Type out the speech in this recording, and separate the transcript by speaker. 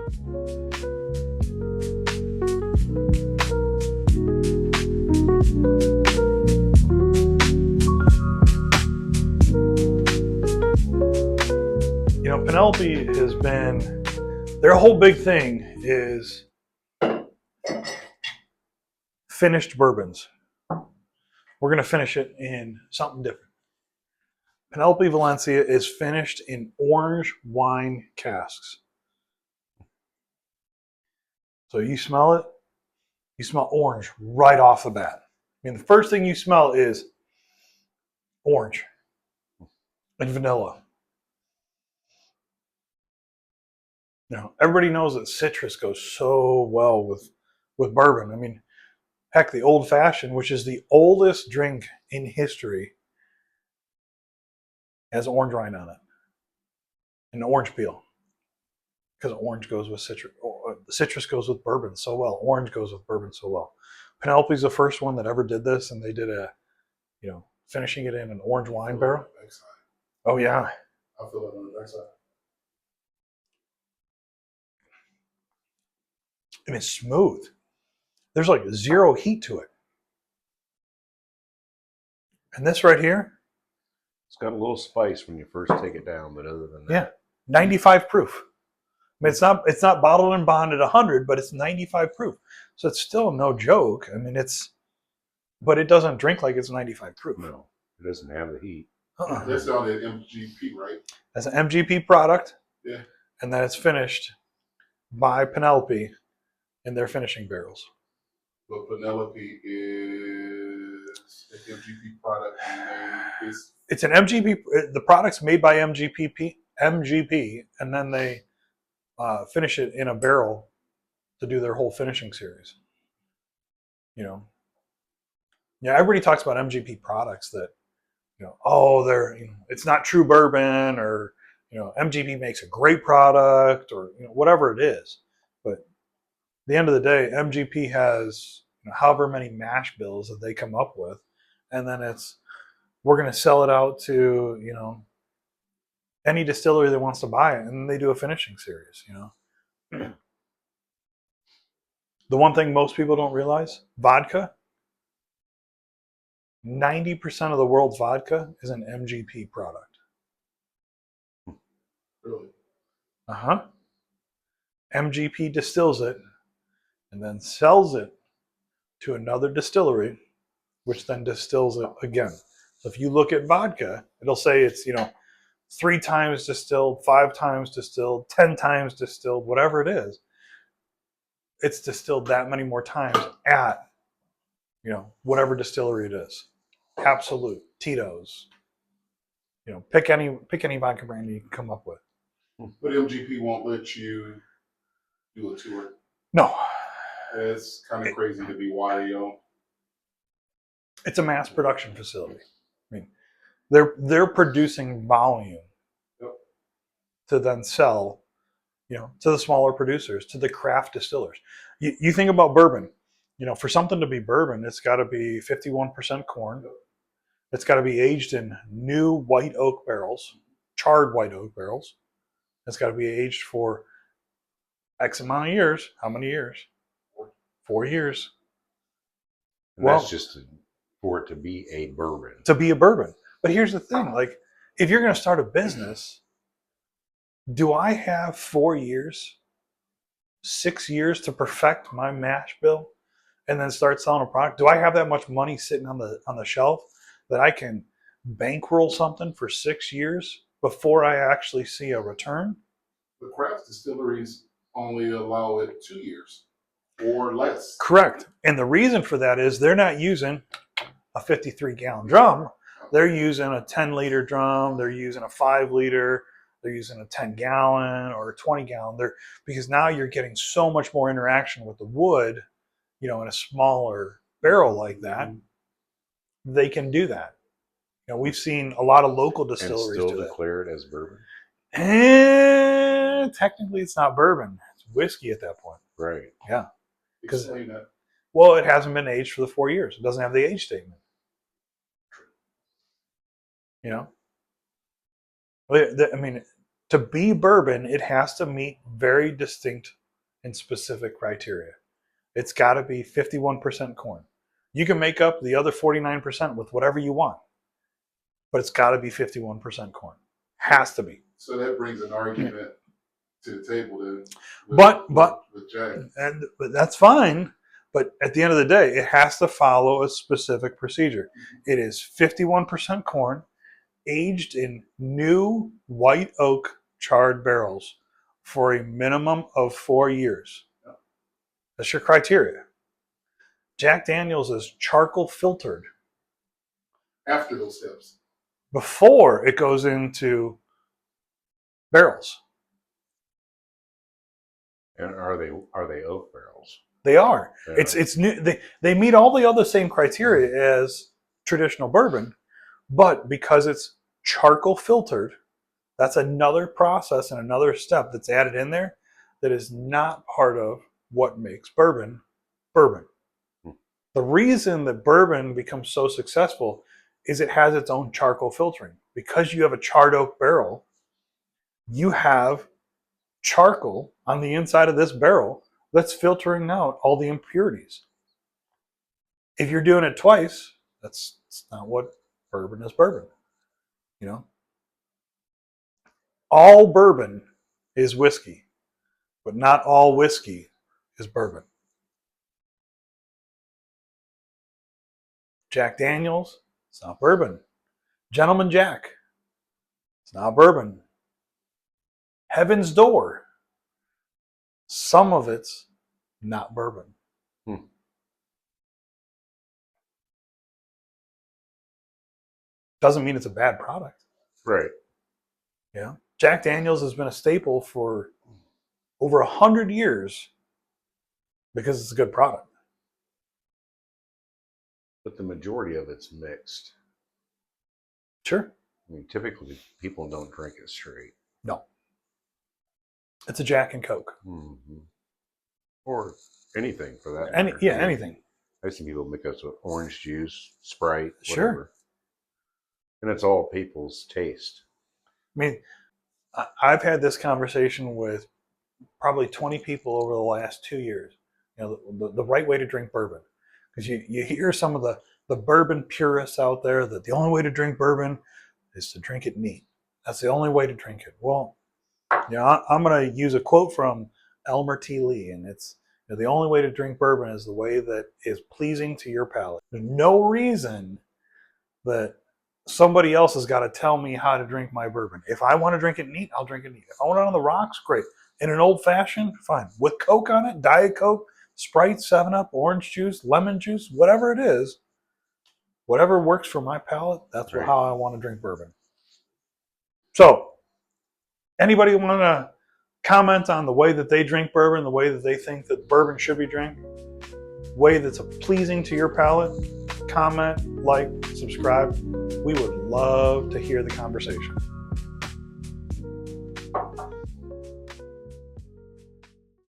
Speaker 1: You know, Penelope has been, their whole big thing is finished bourbons. We're going to finish it in something different. Penelope Valencia is finished in orange wine casks. So you smell it, you smell orange right off the bat. I mean, the first thing you smell is orange and vanilla. You know, everybody knows that citrus goes so well with bourbon. I mean, heck, the old fashioned, which is the oldest drink in history, has orange rind on it and orange peel, because orange goes with citrus. Citrus goes with bourbon so well. Orange goes with bourbon so well. Penelope's the first one that ever did this, and they did finishing it in an orange wine barrel. Oh yeah,
Speaker 2: I feel it on the backside.
Speaker 1: and it's smooth. There's like zero heat to it. And this right here,
Speaker 3: It's got a little spice when you first take it down, but other than that,
Speaker 1: yeah, 95 proof. I mean, it's not bottled and bonded 100, but it's 95 proof. So it's still no joke. I mean, but it doesn't drink like it's 95 proof.
Speaker 3: no, it doesn't have the heat.
Speaker 2: That's on the MGP, right?
Speaker 1: That's an MGP product.
Speaker 2: Yeah.
Speaker 1: And then it's finished by Penelope in their finishing barrels.
Speaker 2: But Penelope is an MGP product.
Speaker 1: It's an MGP. The product's made by MGP, and then they finish it in a barrel to do their whole finishing series. You know, yeah. Everybody talks about MGP products that, it's not true bourbon, or MGP makes a great product, or whatever it is. But at the end of the day, MGP has however many mash bills that they come up with, and then we're going to sell it out to any distillery that wants to buy it, and then they do a finishing series. The one thing most people don't realize: vodka. 90% of the world's vodka is an MGP product.
Speaker 2: Really?
Speaker 1: MGP distills it and then sells it to another distillery, which then distills it again. So if you look at vodka, it'll say it's 3 times distilled, 5 times distilled, 10 times distilled, whatever it is. It's distilled that many more times at whatever distillery it is. Absolute, Tito's. Pick any vodka brand you can come up with.
Speaker 2: But MGP won't let you do a tour.
Speaker 1: No.
Speaker 2: It's kind of crazy to be YAO.
Speaker 1: It's a mass production facility. I mean, they're producing volume to then sell, to the smaller producers, to the craft distillers. You think about bourbon. For something to be bourbon, it's got to be 51% corn. It's got to be aged in new white oak barrels, charred white oak barrels. It's got to be aged for X amount of years. How many years? 4 years.
Speaker 3: And that's just for it to be a bourbon.
Speaker 1: To be a bourbon. But here's the thing: like, if you're going to start a business, do I have 4 years, 6 years to perfect my mash bill, and then start selling a product? Do I have that much money sitting on the shelf that I can bankroll something for 6 years before I actually see a return?
Speaker 2: The craft distilleries only allow it 2 years or less.
Speaker 1: Correct. And the reason for that is they're not using a 53-gallon drum. They're using a 10-liter drum. They're using a 5-liter. They're using a 10-gallon or a 20-gallon. Because now you're getting so much more interaction with the wood, in a smaller barrel like that. They can do that. We've seen a lot of local distilleries
Speaker 3: and
Speaker 1: do
Speaker 3: still
Speaker 1: it.
Speaker 3: declare it as bourbon.
Speaker 1: And technically, it's not bourbon; it's whiskey at that point.
Speaker 3: Right.
Speaker 1: Yeah.
Speaker 2: Explain that.
Speaker 1: Well, it hasn't been aged for the 4 years. It doesn't have the age statement. I mean, To be bourbon, it has to meet very distinct and specific criteria. It's got to be 51% corn. You can make up the other 49% with whatever you want, but it's got to be 51% corn. Has to be.
Speaker 2: So that brings an argument to the table then. With Jack.
Speaker 1: But that's fine. But at the end of the day, it has to follow a specific procedure. It is 51% corn, aged in new white oak charred barrels for a minimum of 4 years. That's your criteria. Jack Daniels is charcoal filtered
Speaker 2: After those steps.
Speaker 1: before it goes into barrels.
Speaker 3: And are they oak barrels?
Speaker 1: They are.
Speaker 3: Yeah.
Speaker 1: It's new. They meet all the other same criteria as traditional bourbon, but because it's charcoal filtered, that's another process and another step that's added in there that is not part of what makes bourbon bourbon. The reason that bourbon becomes so successful is it has its own charcoal filtering. Because you have a charred oak barrel, you have charcoal on the inside of this barrel that's filtering out all the impurities. If you're doing it twice, that's not what bourbon is bourbon. You know? All bourbon is whiskey, but not all whiskey is bourbon. Jack Daniels, it's not bourbon. Gentleman Jack, it's not bourbon. Heaven's Door, some of it's not bourbon. Doesn't mean it's a bad product.
Speaker 3: Right.
Speaker 1: Yeah. Jack Daniels has been a staple for over 100 years because it's a good product.
Speaker 3: But the majority of it's mixed.
Speaker 1: Sure.
Speaker 3: I mean, typically people don't drink it straight.
Speaker 1: No. It's a Jack and Coke.
Speaker 3: Mm-hmm. Or anything for that
Speaker 1: Any,
Speaker 3: matter.
Speaker 1: yeah, anything.
Speaker 3: I've seen people mix us with orange juice, Sprite, whatever.
Speaker 1: Sure.
Speaker 3: And it's all people's taste.
Speaker 1: I mean, I've had this conversation with probably 20 people over the last 2 years. You know, the right way to drink bourbon. Because you hear some of the bourbon purists out there that the only way to drink bourbon is to drink it neat. That's the only way to drink it. Well, you know, I'm going to use a quote from Elmer T. Lee, and it's, you know, the only way to drink bourbon is the way that is pleasing to your palate. There's no reason that somebody else has got to tell me how to drink my bourbon. If I want to drink it neat, I'll drink it neat. If I want it on the rocks, great. In an old fashioned, fine. With Coke on it, Diet Coke, Sprite, 7-Up, orange juice, lemon juice, whatever it is, whatever works for my palate, that's
Speaker 3: Right.
Speaker 1: how I want to drink bourbon. So, anybody want to comment on the way that they drink bourbon, the way that they think that bourbon should be drank, way that's pleasing to your palate? Comment, like, subscribe. We would love to hear the conversation.